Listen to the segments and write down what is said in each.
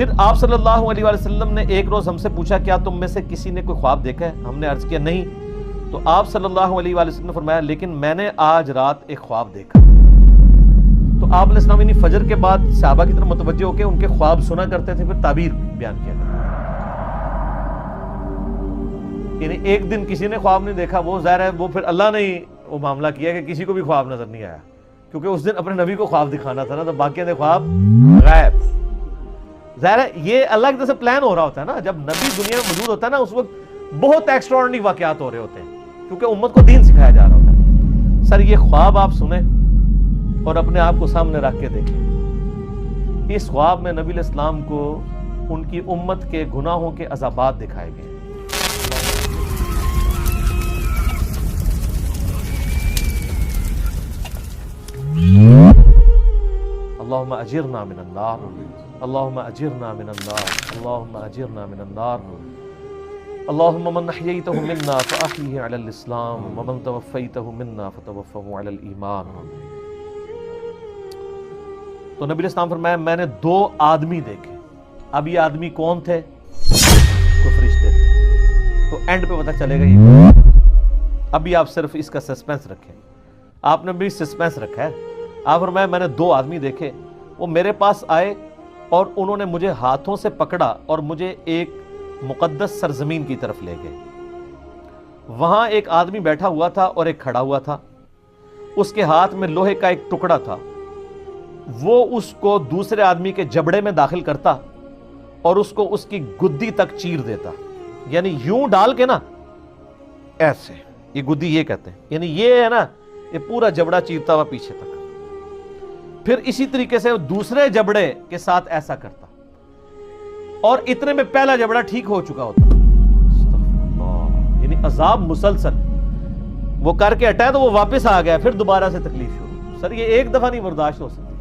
پھر آپ صلی اللہ علیہ وسلم نے ایک روز ہم سے پوچھا کیا تم میں سے کسی نے کوئی خواب دیکھا ہے؟ ہم نے عرض کیا نہیں. تو آپ صلی اللہ علیہ وسلم نے فرمایا لیکن میں نے آج رات ایک خواب دیکھا. تو آپ علیہ السلام یعنی فجر کے بعد صحابہ کی طرف متوجہ ہو کے ان کے خواب سنا کرتے تھے، پھر تعبیر بیان کیا کرتے تھے. یعنی ایک دن کسی نے خواب نہیں دیکھا، وہ ظاہر ہے وہ پھر اللہ نے ہی وہ معاملہ کیا کہ کسی کو بھی خواب نظر نہیں آیا، کیونکہ اس دن اپنے نبی کو خواب دکھانا تھا نا، تو باقی نے خواب غائب. ظاہر ہے یہ اللہ کی طرف سے پلان ہو رہا ہوتا ہے نا. جب نبی دنیا میں موجود ہوتا ہے نا اس وقت بہت ایکسٹراڈنری واقعات ہو رہے ہوتے ہیں، کیونکہ امت کو دین سکھایا جا رہا ہوتا ہے. سر یہ خواب آپ سنیں اور اپنے آپ کو سامنے رکھ کے دیکھیں. اس خواب میں نبی علیہ السلام کو ان کی امت کے گناہوں کے عذابات دکھائے گئے. اللہم اجرنا من النار، اللہم اجرنا من النار، اللہم اجرنا من النار. اللہم من احییتہ منا فاحیہ علی الاسلام ومن توفیتہ منا فتوفہ علی الایمان. تو نبی علیہ السلام فرمایا میں نے 2 آدمی دیکھے. اب یہ آدمی کون تھے؟ کوئی فرشتے تھے. تو اینڈ پہ پتہ چلے گا یہ. ابھی آپ صرف اس کا سسپینس رکھیں، آپ نے بھی سسپینس رکھا ہے. آپ فرمایا میں نے 2 آدمی دیکھے، وہ میرے پاس آئے اور انہوں نے مجھے ہاتھوں سے پکڑا اور مجھے ایک مقدس سرزمین کی طرف لے گئے. وہاں ایک آدمی بیٹھا ہوا تھا اور ایک کھڑا ہوا تھا. اس کے ہاتھ میں لوہے کا ایک ٹکڑا تھا. وہ اس کو دوسرے آدمی کے جبڑے میں داخل کرتا اور اس کو اس کی گدی تک چیر دیتا. یعنی یوں ڈال کے نا ایسے، یہ گدی یہ کہتے ہیں، یعنی یہ ہے نا یہ پورا جبڑا چیرتا ہوا پیچھے تک. پھر اسی طریقے سے دوسرے جبڑے کے ساتھ ایسا کرتا اور اتنے میں پہلا جبڑا ٹھیک ہو چکا ہوتا. یعنی عذاب مسلسل. وہ کر کے ہٹا تو وہ واپس آ گیا، پھر دوبارہ سے تکلیف شروع. سر یہ ایک دفعہ نہیں برداشت ہو سکتی.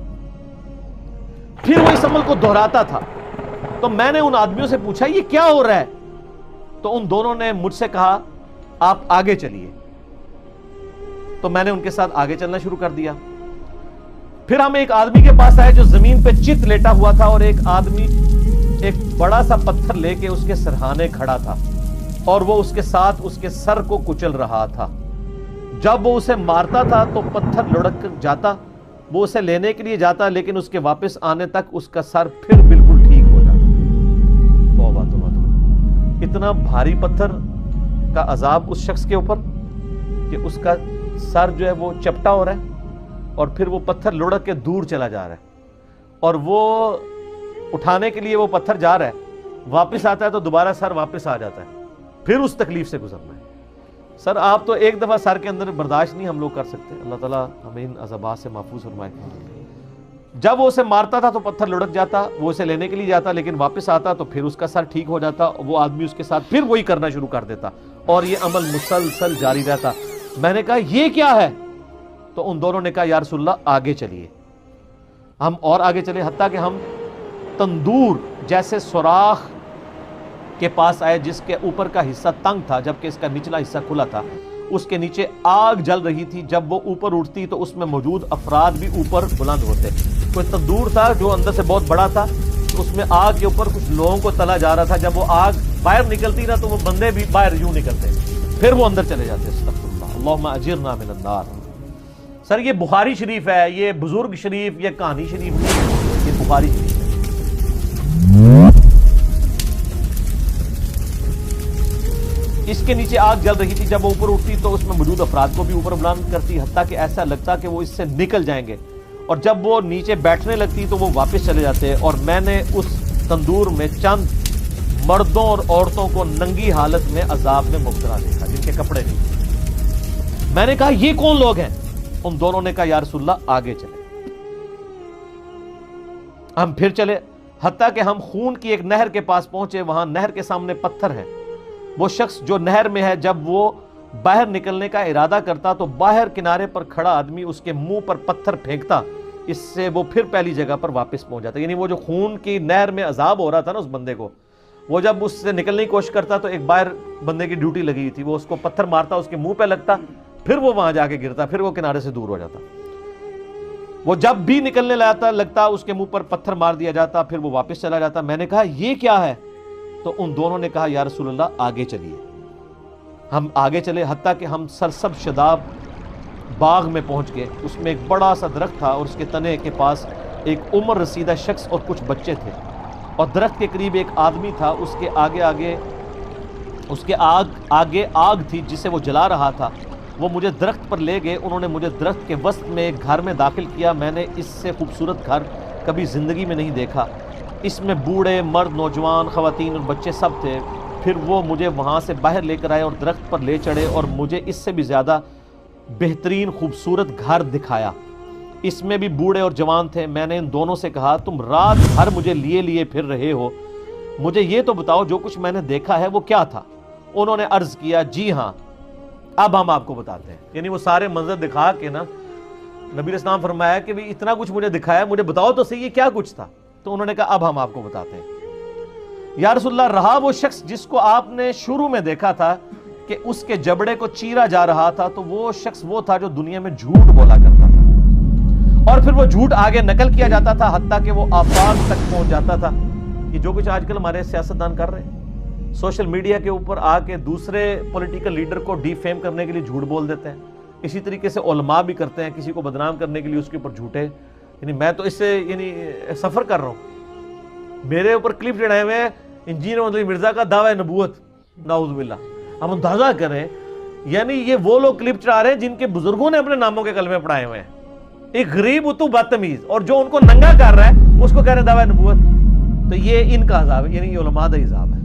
پھر وہ اس عمل کو دہراتا تھا. تو میں نے ان آدمیوں سے پوچھا یہ کیا ہو رہا ہے؟ تو ان دونوں نے مجھ سے کہا آپ آگے چلیے. تو میں نے ان کے ساتھ آگے چلنا شروع کر دیا. پھر ہم ایک آدمی کے پاس آئے جو زمین پہ چت لیٹا ہوا تھا اور ایک آدمی ایک بڑا سا پتھر لے کے اس کے سرہانے کھڑا تھا اور وہ اس کے ساتھ اس کے سر کو کچل رہا تھا. جب وہ اسے مارتا تھا تو پتھر لڑک کر جاتا، وہ اسے لینے کے لیے جاتا لیکن اس کے واپس آنے تک اس کا سر پھر بالکل ٹھیک ہو جاتا. توبہ توبہ توبہ. اتنا بھاری پتھر کا عذاب اس شخص کے اوپر کہ اس کا سر جو ہے وہ چپٹا ہو رہا ہے اور پھر وہ پتھر لڑک کے دور چلا جا رہا ہے اور وہ اٹھانے کے لیے وہ پتھر جا رہا ہے، واپس آتا ہے تو دوبارہ سر واپس آ جاتا ہے. پھر اس تکلیف سے گزرنا ہے. سر آپ تو ایک دفعہ سر کے اندر برداشت نہیں ہم لوگ کر سکتے. اللہ تعالیٰ ہمیں ان عذابات سے محفوظ فرمائے. جب وہ اسے مارتا تھا تو پتھر لڑک جاتا، وہ اسے لینے کے لیے جاتا لیکن واپس آتا تو پھر اس کا سر ٹھیک ہو جاتا. وہ آدمی اس کے ساتھ پھر وہی کرنا شروع کر دیتا اور یہ عمل مسلسل جاری رہتا. میں نے کہا یہ کیا ہے؟ تو ان دونوں نے کہا یا رسول اللہ آگے چلیے. ہم اور آگے چلے حتیٰ کہ ہم تندور جیسے سوراخ کے پاس آئے جس کے اوپر کا حصہ تنگ تھا جبکہ اس کا نچلا حصہ کھلا تھا. اس کے نیچے آگ جل رہی تھی. جب وہ اوپر اٹھتی تو اس میں موجود افراد بھی اوپر بلند ہوتے. کوئی تندور تھا جو اندر سے بہت بڑا تھا، اس میں آگ کے اوپر کچھ لوگوں کو تلا جا رہا تھا. جب وہ آگ باہر نکلتی نا تو وہ بندے بھی باہر یوں نکلتے، پھر وہ اندر چلے جاتے. استغفر اللہ. اللہم اجرنا من النار. سر یہ بخاری شریف ہے، یہ بزرگ شریف، یہ کہانی شریف نہیں، یہ بخاری شریف ہے. اس کے نیچے آگ جل رہی تھی. جب وہ اوپر اٹھتی تو اس میں موجود افراد کو بھی اوپر بلند کرتی حتیٰ کہ ایسا لگتا کہ وہ اس سے نکل جائیں گے. اور جب وہ نیچے بیٹھنے لگتی تو وہ واپس چلے جاتے. اور میں نے اس تندور میں چند مردوں اور عورتوں کو ننگی حالت میں عذاب میں مبتلا دیکھا جن کے کپڑے نہیں. میں نے کہا یہ کون لوگ ہیں؟ ان دونوں نے کہا یا رسول اللہ آگے چلے. ہم پھر چلے حتیٰ کہ ہم خون کی ایک نہر کے پاس پہنچے. وہاں نہر کے سامنے پتھر ہے. وہ شخص جو نہر میں ہے جب وہ باہر نکلنے کا ارادہ کرتا تو باہر کنارے پر کھڑا آدمی اس کے منہ پر پتھر پھینکتا. اس سے وہ پھر پہلی جگہ پر واپس پہنچ جاتا. یعنی وہ جو خون کی نہر میں عذاب ہو رہا تھا نا اس بندے کو، وہ جب اس سے نکلنے کی کوشش کرتا تو ایک باہر بندے کی ڈیوٹی لگی تھی، وہ اس کو پتھر مارتا، اس کے منہ پہ لگتا، پھر وہ وہاں جا کے گرتا، پھر وہ کنارے سے دور ہو جاتا. وہ جب بھی نکلنے لگتا اس کے منہ پر پتھر مار دیا جاتا، پھر وہ واپس چلا جاتا۔ میں نے کہا یہ کیا ہے؟ تو ان دونوں نے کہا یا رسول اللہ آگے چلیے۔ ہم آگے چلے، حتیٰ کہ ہم سرسب شداب باغ میں پہنچ گئے۔ اس میں ایک بڑا سا درخت تھا اور اس کے تنے کے پاس ایک عمر رسیدہ شخص اور کچھ بچے تھے، اور درخت کے قریب ایک آدمی تھا، اس کے آگے آگ تھی جسے وہ جلا رہا تھا۔ وہ مجھے درخت پر لے گئے، انہوں نے مجھے درخت کے وسط میں ایک گھر میں داخل کیا۔ میں نے اس سے خوبصورت گھر کبھی زندگی میں نہیں دیکھا۔ اس میں بوڑھے، مرد، نوجوان، خواتین اور بچے سب تھے۔ پھر وہ مجھے وہاں سے باہر لے کر آئے اور درخت پر لے چڑھے اور مجھے اس سے بھی زیادہ بہترین خوبصورت گھر دکھایا۔ اس میں بھی بوڑھے اور جوان تھے۔ میں نے ان دونوں سے کہا تم رات بھر مجھے لیے پھر رہے ہو، مجھے یہ تو بتاؤ جو کچھ میں نے دیکھا ہے وہ کیا تھا؟ انہوں نے عرض کیا جی ہاں اب ہم آپ کو بتاتے ہیں۔ یعنی وہ سارے منظر دکھا کے نا نبی علیہ السلام فرمایا کہ بھی اتنا کچھ مجھے دکھایا، مجھے بتاؤ تو صحیح یہ کیا کچھ تھا؟ تو انہوں نے کہا اب ہم آپ کو بتاتے ہیں۔ یا رسول اللہ، رہا وہ شخص جس کو آپ نے شروع میں دیکھا تھا کہ اس کے جبڑے کو چیرا جا رہا تھا، تو وہ شخص وہ تھا جو دنیا میں جھوٹ بولا کرتا تھا، اور پھر وہ جھوٹ آگے نقل کیا جاتا تھا حتیٰ کہ وہ آفاق تک پہنچ جاتا تھا۔ یہ جو کچھ آج کل ہمارے سیاستدان کر رہے ہیں، سوشل میڈیا کے اوپر آ کے دوسرے پولیٹیکل لیڈر کو ڈی فیم کرنے کے لیے جھوٹ بول دیتے ہیں، اسی طریقے سے علماء بھی کرتے ہیں، کسی کو بدنام کرنے کے لیے اس کے اوپر جھوٹے۔ یعنی میں تو اس سے سفر کر رہا ہوں، میرے اوپر کلپ چڑھائے ہوئے ہیں انجینئر محمد مرزا کا دعوی نبوت، نعوذ باللہ۔ ہم اندازہ کریں، یعنی یہ وہ لوگ کلپ چڑھا رہے ہیں جن کے بزرگوں نے اپنے ناموں کے کلمے پڑھائے ہوئے ہیں، ایک غریب اتو بدتمیز، اور جو ان کو ننگا کر رہا ہے اس کو کہہ رہے ہیں دعوی نبوت۔ تو یہ ان کا عذاب ہے، یعنی یہ علماء کا عذاب ہے۔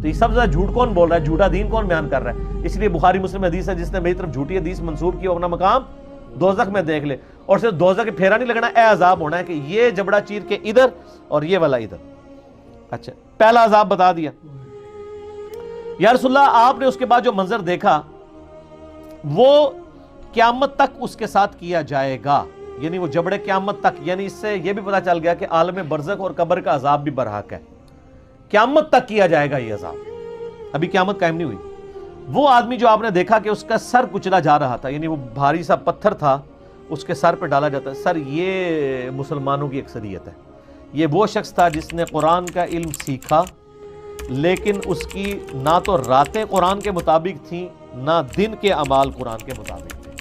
تو یہ سب سے زیادہ جھوٹ کون بول رہا ہے، جھوٹا دین کون بیان کر رہا ہے؟ اس لیے بخاری مسلم حدیث ہے جس نے میری طرف جھوٹی حدیث منسوب کی وہ اپنا مقام دوزخ میں دیکھ لے، اور صرف دوزخ کے پھیرا نہیں لگنا، اے عذاب ہونا ہے کہ یہ جبڑا چیر کے ادھر اور یہ والا ادھر۔ اچھا، پہلا عذاب بتا دیا۔ یا رسول اللہ، آپ نے اس کے بعد جو منظر دیکھا وہ قیامت تک اس کے ساتھ کیا جائے گا، یعنی وہ جبڑے قیامت تک، یعنی اس سے یہ بھی پتا چل گیا کہ عالم برزخ اور قبر کا عذاب بھی برحق ہے، قیامت تک کیا جائے گا یہ عذاب، ابھی قیامت قائم نہیں ہوئی۔ وہ آدمی جو آپ نے دیکھا کہ اس کا سر کچلا جا رہا تھا، یعنی وہ بھاری سا پتھر تھا اس کے سر پہ ڈالا جاتا ہے، سر یہ مسلمانوں کی اکثریت ہے۔ یہ وہ شخص تھا جس نے قرآن کا علم سیکھا، لیکن اس کی نہ تو راتیں قرآن کے مطابق تھیں نہ دن کے اعمال قرآن کے مطابق تھے۔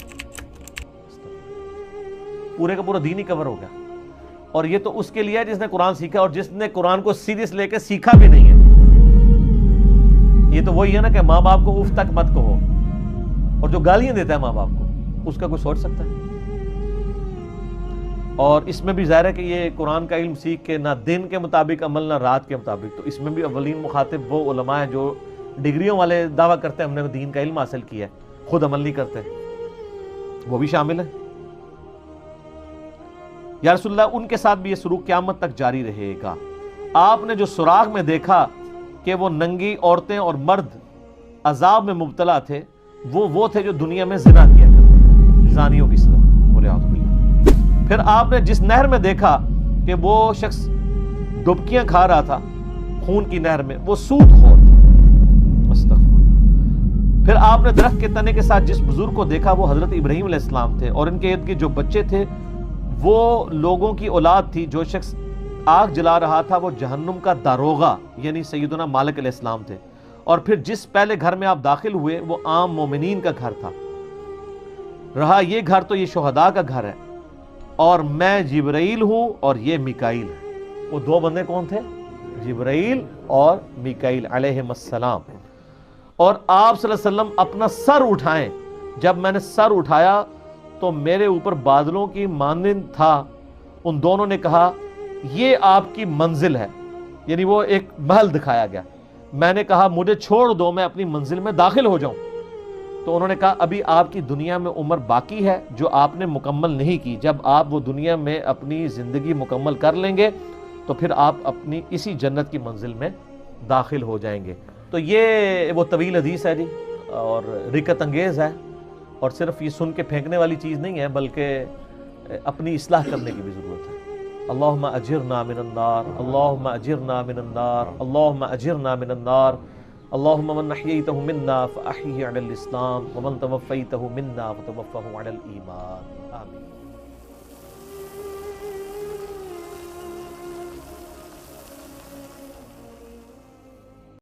پورے کا پورا دین ہی کور ہو گیا، اور یہ تو اس کے لیے ہے جس نے قرآن سیکھا، اور جس نے قرآن کو سیریس لے کے سیکھا بھی نہیں ہے۔ یہ تو وہی ہے نا کہ ماں باپ کو اف تک مت کہو، اور جو گالیاں دیتا ہے ماں باپ کو اس کا کوئی سوچ سکتا ہے؟ اور اس میں بھی ظاہر ہے کہ یہ قرآن کا علم سیکھ کے نہ دن کے مطابق عمل نہ رات کے مطابق، تو اس میں بھی اولین مخاطب وہ علماء ہیں جو ڈگریوں والے دعویٰ کرتے ہیں ہم نے دین کا علم حاصل کیا ہے، خود عمل نہیں کرتے، وہ بھی شامل ہے۔ یا رسول اللہ، ان کے ساتھ بھی یہ سلوک قیامت تک جاری رہے گا۔ آپ نے جو سراغ میں دیکھا کہ وہ ننگی عورتیں اور مرد عذاب میں مبتلا تھے، وہ تھے جو دنیا میں زنا کیا کرتے، زانیوں کی سزا، والعیاذ باللہ۔ پھر آپ نے جس نہر میں دیکھا کہ وہ شخص ڈبکیاں کھا رہا تھا خون کی نہر میں، وہ سود خور تھا، استغفر۔ پھر آپ نے درخت کے تنے کے ساتھ جس بزرگ کو دیکھا وہ حضرت ابراہیم علیہ السلام تھے، اور ان کے ارد گرد جو بچے تھے وہ لوگوں کی اولاد تھی۔ جو شخص آگ جلا رہا تھا وہ جہنم کا داروغہ یعنی سیدنا مالک علیہ السلام تھے، اور پھر جس پہلے گھر میں آپ داخل ہوئے وہ عام مومنین کا گھر تھا۔ رہا یہ گھر تو یہ شہداء کا گھر ہے، اور میں جبرائیل ہوں اور یہ میکائیل ہے۔ وہ دو بندے کون تھے؟ جبرائیل اور میکائیل علیہم السلام۔ اور آپ صلی اللہ علیہ وسلم اپنا سر اٹھائیں، جب میں نے سر اٹھایا تو میرے اوپر بادلوں کی مانند تھا۔ ان دونوں نے کہا یہ آپ کی منزل ہے، یعنی وہ ایک محل دکھایا گیا۔ میں نے کہا مجھے چھوڑ دو، میں اپنی منزل میں داخل ہو جاؤں۔ تو انہوں نے کہا ابھی آپ کی دنیا میں عمر باقی ہے جو آپ نے مکمل نہیں کی، جب آپ وہ دنیا میں اپنی زندگی مکمل کر لیں گے تو پھر آپ اپنی اسی جنت کی منزل میں داخل ہو جائیں گے۔ تو یہ وہ طویل حدیث ہے جی، اور رکت انگیز ہے، اور صرف یہ سن کے پھینکنے والی چیز نہیں ہے بلکہ اپنی اصلاح کرنے کی بھی ضرورت ہے۔ اللہم اجرنا من النار، اللہم اجرنا من النار، اللہم اجرنا من النار، اللہم من احییتہ منا فاحیہ علی الاسلام ومن توفیتہ منا فتوفہ علی الایمان، آمین۔